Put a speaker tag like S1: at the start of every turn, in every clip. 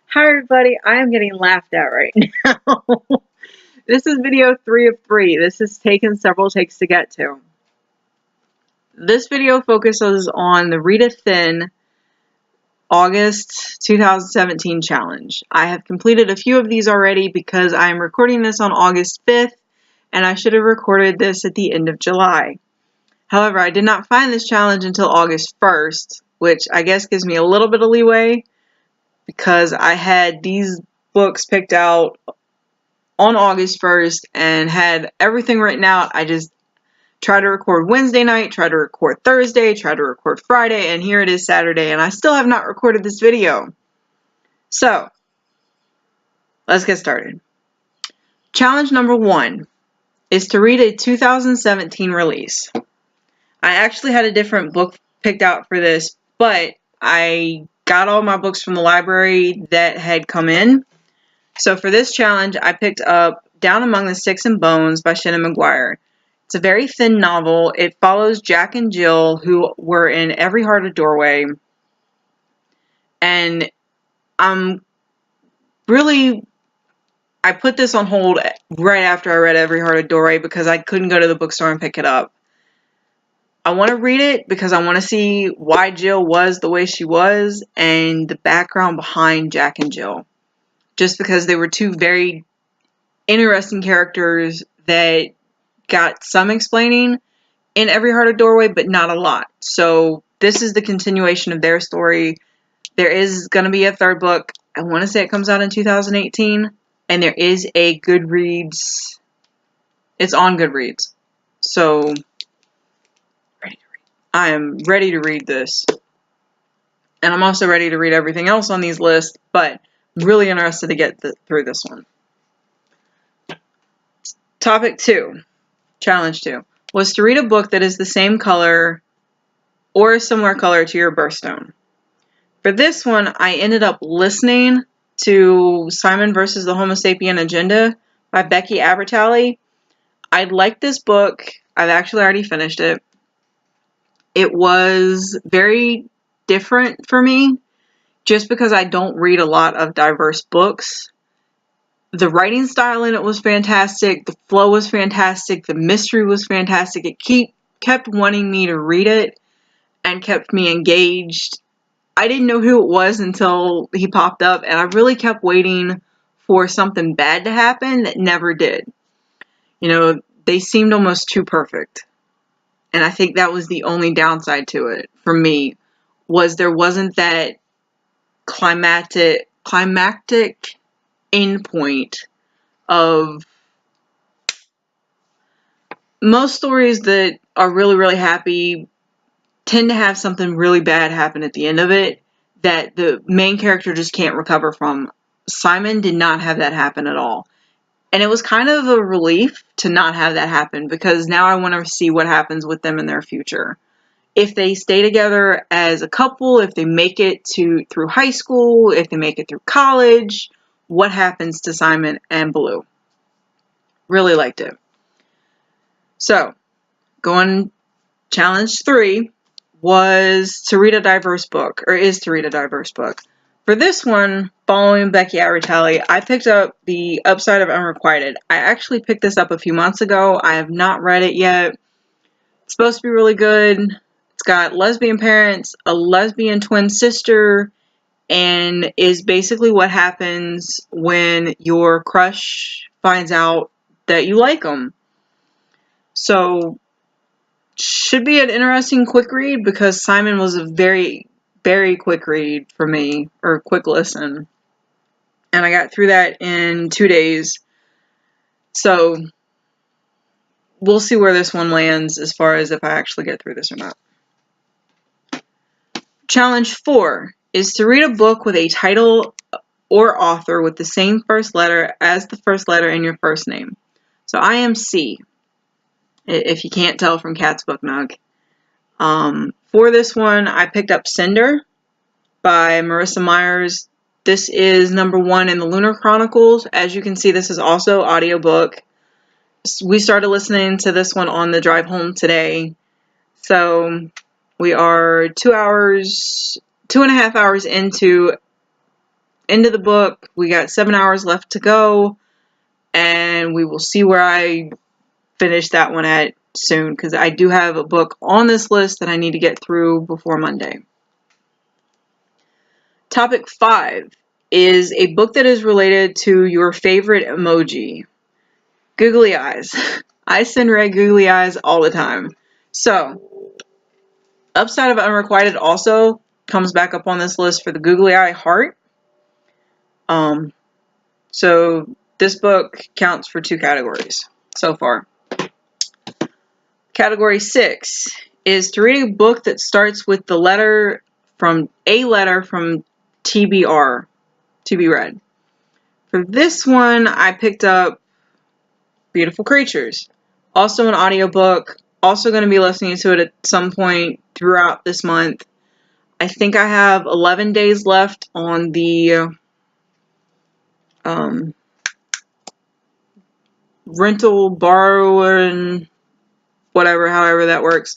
S1: Hi everybody, I am getting laughed at right now. This is video 3 of 3. This has taken several takes to get to. This video focuses on the Rita Thin August 2017 challenge. I have completed a few of these already because I am recording this on August 5th and I should have recorded this at the end of July. However, I did not find this challenge until August 1st, which I guess gives me a little bit of leeway because I had these books picked out on August 1st and had everything written out. I just tried to record Wednesday night, tried to record Thursday, tried to record Friday, and here it is Saturday, and I still have not recorded this video. So, let's get started. Challenge number 1 is to read a 2017 release. I actually had a different book picked out for this, but I got all my books from the library that had come in. So for this challenge, I picked up Down Among the Sticks and Bones by Shannon McGuire. It's a very thin novel. It follows Jack and Jill, who were in Every Heart a Doorway. And I put this on hold right after I read Every Heart a Doorway because I couldn't go to the bookstore and pick it up. I want to read it because I want to see why Jill was the way she was and the background behind Jack and Jill. Just because they were two very interesting characters that got some explaining in Every Heart a Doorway, but not a lot. So this is the continuation of their story. There is going to be a third book. I want to say it comes out in 2018. And there is a Goodreads. It's on Goodreads. So I am ready to read this. And I'm also ready to read everything else on these lists, but really interested to get through this one. Topic 2, challenge 2, was to read a book that is the same color or a similar color to your birthstone. For this one, I ended up listening to Simon versus the Homo Sapien Agenda by Becky Abertally. I liked this book. I've actually already finished it. It was very different for me just because I don't read a lot of diverse books. The writing style in it was fantastic. The flow was fantastic. The mystery was fantastic. It kept wanting me to read it and kept me engaged. I didn't know who it was until he popped up, and I really kept waiting for something bad to happen that never did. You know, they seemed almost too perfect. And I think that was the only downside to it for me, was there wasn't that climactic end point of most stories that are really, really happy tend to have something really bad happen at the end of it that the main character just can't recover from. Simon did not have that happen at all. And it was kind of a relief to not have that happen because now I want to see what happens with them in their future. If they stay together as a couple, if they make it through high school, if they make it through college, what happens to Simon and Blue? Really liked it. So, challenge 3 was to read a diverse book, or is to read a diverse book. For this one, following Becky Abertally, I picked up The Upside of Unrequited. I actually picked this up a few months ago. I have not read it yet. It's supposed to be really good. It's got lesbian parents, a lesbian twin sister, and is basically what happens when your crush finds out that you like them. So, should be an interesting quick read because Simon was a very, very quick read for me, or quick listen. And I got through that in 2 days. So, we'll see where this one lands as far as if I actually get through this or not. Challenge 4 is to read a book with a title or author with the same first letter as the first letter in your first name. So I am C, if you can't tell from Kat's Book Nug. For this one, I picked up Cinder by Marissa Myers. This is number 1 in the Lunar Chronicles. As you can see, this is also audiobook. We started listening to this one on the drive home today. So we are 2.5 hours into end of the book. We got 7 hours left to go, and we will see where I finish that one at soon, because I do have a book on this list that I need to get through before Monday. Topic 5 is a book that is related to your favorite emoji, googly eyes. I send Ray googly eyes all the time. So, Upside of Unrequited also comes back up on this list for the googly eye heart. So this book counts for 2 categories so far. Category 6 is to read a book that starts with a letter from TBR, to be read. For this one, I picked up Beautiful Creatures, also an audiobook, also going to be listening to it at some point throughout this month. I think I have 11 days left on the rental, borrowing, whatever, however that works.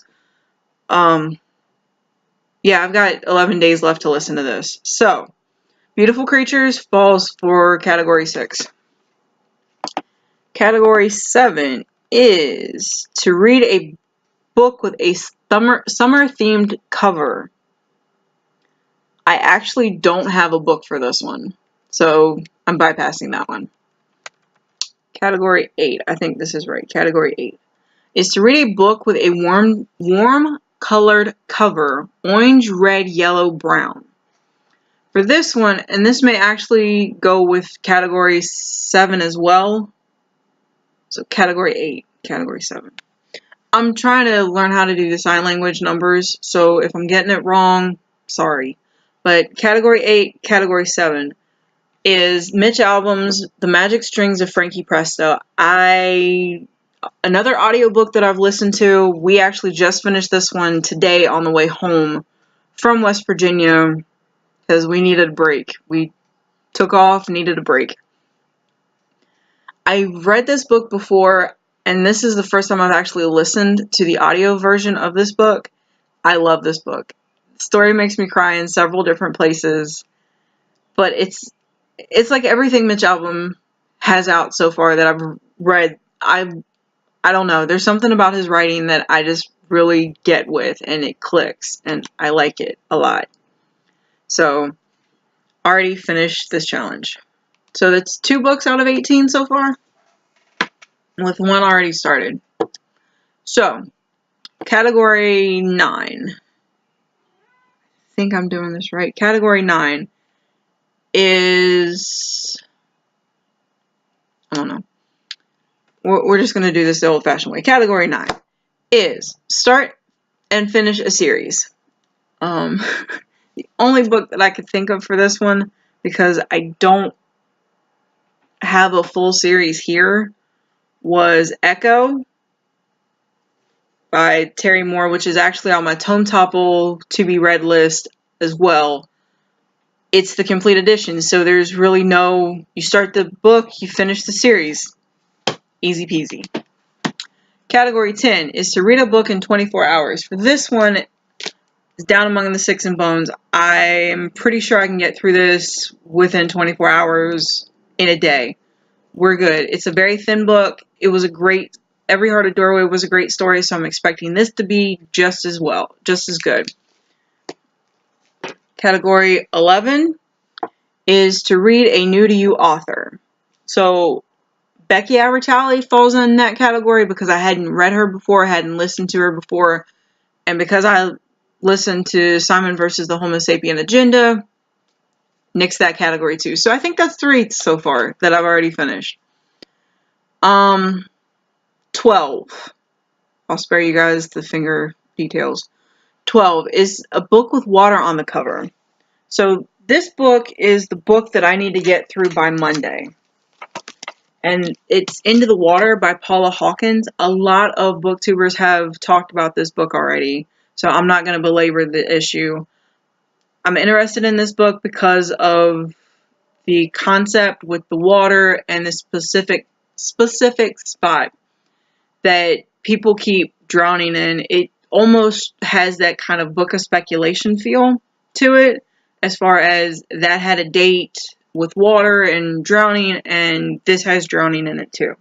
S1: Yeah, I've got 11 days left to listen to this. So, Beautiful Creatures falls for category 6. Category 7 is to read a book with a summer-themed cover. I actually don't have a book for this one, so I'm bypassing that one. Category 8, I think this is right. Category 8 is to read a book with a warm colored cover, orange, red, yellow, brown. For this one, and this may actually go with category 7 as well. So category 8, category 7. I'm trying to learn how to do the sign language numbers, so if I'm getting it wrong, sorry. But category 8, category 7 is Mitch Albom's The Magic Strings of Frankie Presto. Another audiobook that I've listened to, we actually just finished this one today on the way home from West Virginia because we needed a break. We took off, needed a break. I read this book before, and this is the first time I've actually listened to the audio version of this book. I love this book. The story makes me cry in several different places, but it's like everything Mitch Albom has out so far that I've read. I don't know. There's something about his writing that I just really get with, and it clicks, and I like it a lot. So, already finished this challenge. So that's 2 books out of 18 so far, with 1 already started. So, category 9. I think I'm doing this right. Category 9 is, I don't know. We're just going to do this the old-fashioned way. Category 9 is start and finish a series. The only book that I could think of for this one, because I don't have a full series here, was Echo by Terry Moore, which is actually on my Tome Topple to be read list as well. It's the complete edition, so there's really no, you start the book, you finish the series. Easy peasy. Category 10 is to read a book in 24 hours. For this one, it's Down Among the Sticks and Bones. I'm pretty sure I can get through this within 24 hours in a day. We're good. It's a very thin book. It was a great, Every Hearted Doorway was a great story, so I'm expecting this to be just as well, just as good. Category 11 is to read a new to you author. So Becky Albertalli falls in that category because I hadn't read her before, I hadn't listened to her before, and because I listened to Simon versus the Homo Sapien Agenda, nix that category too. So I think that's 3 so far that I've already finished. 12. I'll spare you guys the finger details. 12 is a book with water on the cover. So this book is the book that I need to get through by Monday. And it's Into the Water by Paula Hawkins. A lot of booktubers have talked about this book already, so I'm not going to belabor the issue. I'm interested in this book because of the concept with the water and the specific spot that people keep drowning in. It almost has that kind of book of speculation feel to it, as far as that had a date, with water and drowning, and this has drowning in it too.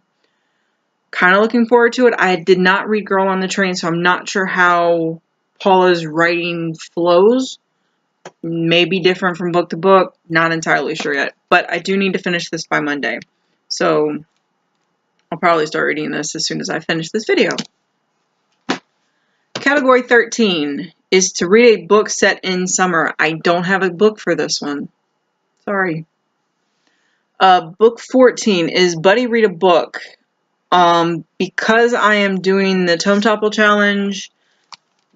S1: Kind of looking forward to it. I did not read Girl on the Train, so I'm not sure how Paula's writing flows. Maybe different from book to book. Not entirely sure yet. But I do need to finish this by Monday. So I'll probably start reading this as soon as I finish this video. Category 13 is to read a book set in summer. I don't have a book for this one. Sorry. Book 14 is Buddy Read a Book. Because I am doing the Tome Topple Challenge,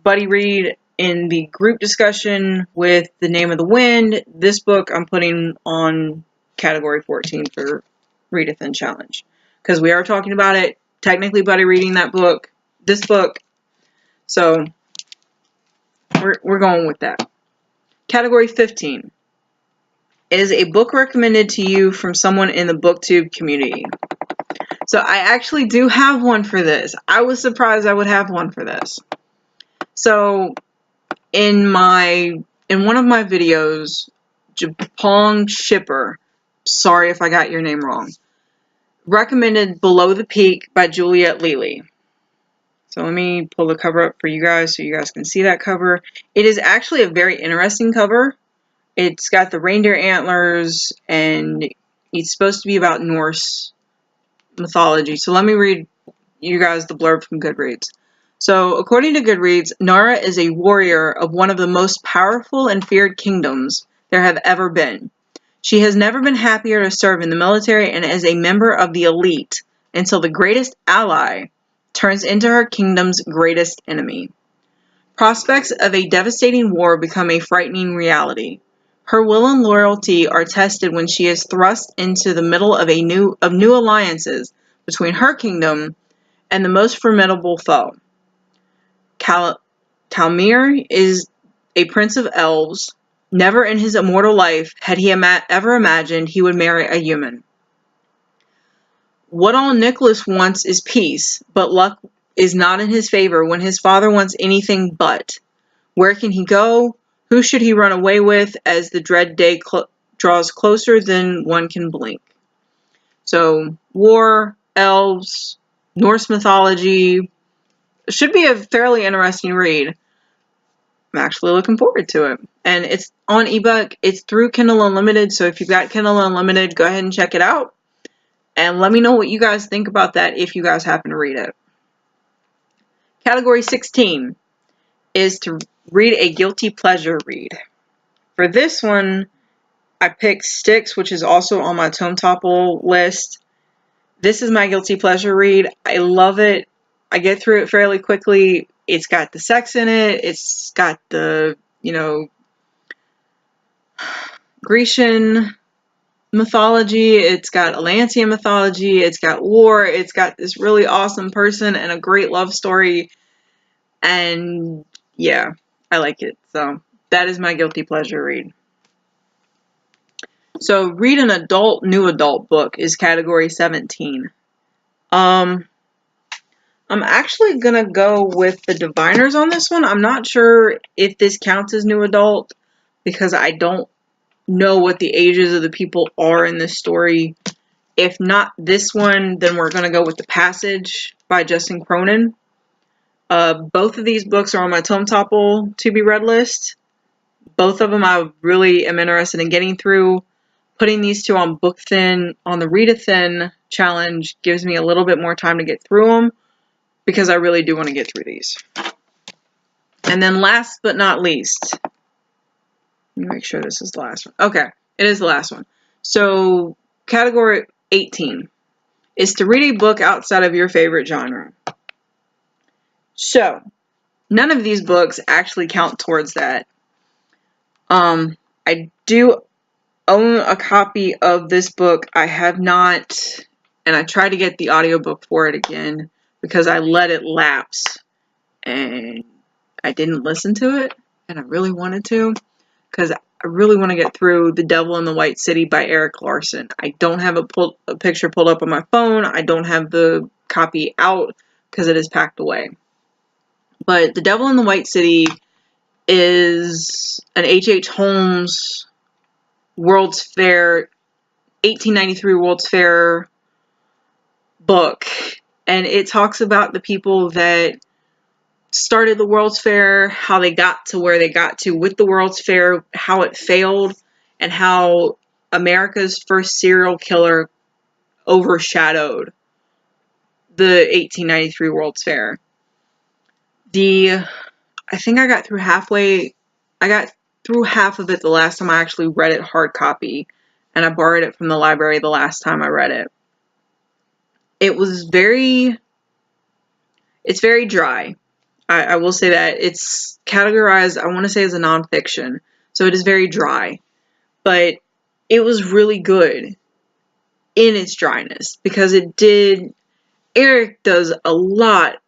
S1: Buddy Read in the group discussion with The Name of the Wind, this book I'm putting on category 14 for Readathon Challenge. Because we are talking about it, technically Buddy reading that book, this book, so we're going with that. Category 15 is a book recommended to you from someone in the BookTube community. So I actually do have one for this. I was surprised I would have one for this. So in one of my videos, Japong Shipper, sorry if I got your name wrong, recommended Below the Peak by Juliet Lely. So let me pull the cover up for you guys so you guys can see that cover. It is actually a very interesting cover. It's got the reindeer antlers, and it's supposed to be about Norse mythology. So let me read you guys the blurb from Goodreads. So, according to Goodreads, Nara is a warrior of one of the most powerful and feared kingdoms there have ever been. She has never been happier to serve in the military and as a member of the elite until the greatest ally turns into her kingdom's greatest enemy. Prospects of a devastating war become a frightening reality. Her will and loyalty are tested when she is thrust into the middle of new alliances between her kingdom and the most formidable foe. Kalmir is a prince of elves. Never in his immortal life had he ever imagined he would marry a human. What all Nicholas wants is peace, but luck is not in his favor when his father wants anything but. Where can he go? Who should he run away with as the dread day draws closer than one can blink? So, war, elves, Norse mythology. It should be a fairly interesting read. I'm actually looking forward to it. And it's on ebook. It's through Kindle Unlimited. So if you've got Kindle Unlimited, go ahead and check it out. And let me know what you guys think about that if you guys happen to read it. Category 16 is to read a guilty pleasure read. For this one, I picked Styx, which is also on my Tome Topple list. This is my guilty pleasure read. I love it. I get through it fairly quickly. It's got the sex in it. It's got the, Grecian mythology. It's got Atlantean mythology. It's got war. It's got this really awesome person and a great love story. And yeah, I like it. So that is my guilty pleasure read. So read an new adult book is category 17. I'm actually gonna go with The Diviners on this one. I'm not sure if this counts as new adult because I don't know what the ages of the people are in this story. If not this one, then we're gonna go with The Passage by Justin Cronin. Both of these books are on my Tome Topple to be read list. Both of them I really am interested in getting through. Putting these two on BookThin, on the Readathon challenge, gives me a little bit more time to get through them because I really do want to get through these. And then last but not least, let me make sure this is the last one. Okay, it is the last one. So category 18 is to read a book outside of your favorite genre. So none of these books actually count towards that. I do own a copy of this book. I have not, and I tried to get the audiobook for it again because I let it lapse and I didn't listen to it, and I really wanted to because I really want to get through The Devil in the White City by Eric Larson. I don't have a picture pulled up on my phone. I don't have the copy out because it is packed away. But The Devil in the White City is an H.H. Holmes World's Fair 1893 World's Fair book, and it talks about the people that started the World's Fair, how they got to where they got to with the World's Fair, how it failed, and how America's first serial killer overshadowed the 1893 World's Fair. I think I got through half of it the last time I actually read it hard copy, and I borrowed it from the library the last time I read it. It's very dry. I will say that. It's categorized, I want to say, as a nonfiction, so it is very dry, but it was really good in its dryness, because Eric does a lot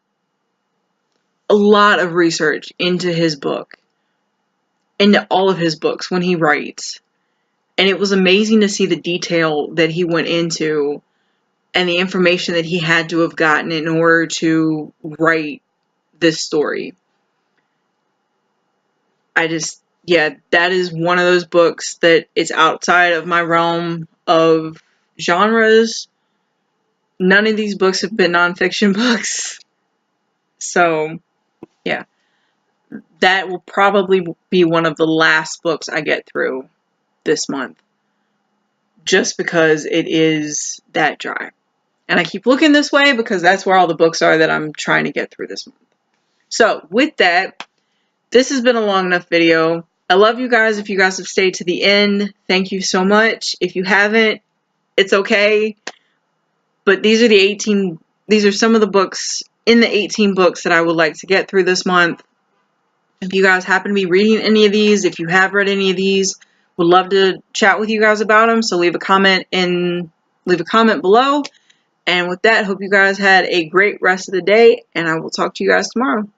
S1: of research into his book, into all of his books when he writes, and it was amazing to see the detail that he went into and the information that he had to have gotten in order to write this story. That is one of those books that it's outside of my realm of genres. None of these books have been nonfiction books. So, yeah. That will probably be one of the last books I get through this month, just because it is that dry. And I keep looking this way because that's where all the books are that I'm trying to get through this month. So, with that, this has been a long enough video. I love you guys. If you guys have stayed to the end, thank you so much. If you haven't, it's okay. But these are some of the books in the 18 books that I would like to get through this month. If you guys happen to be reading any of these, if you have read any of these, would love to chat with you guys about them. So leave a comment below. And with that, hope you guys had a great rest of the day, and I will talk to you guys tomorrow.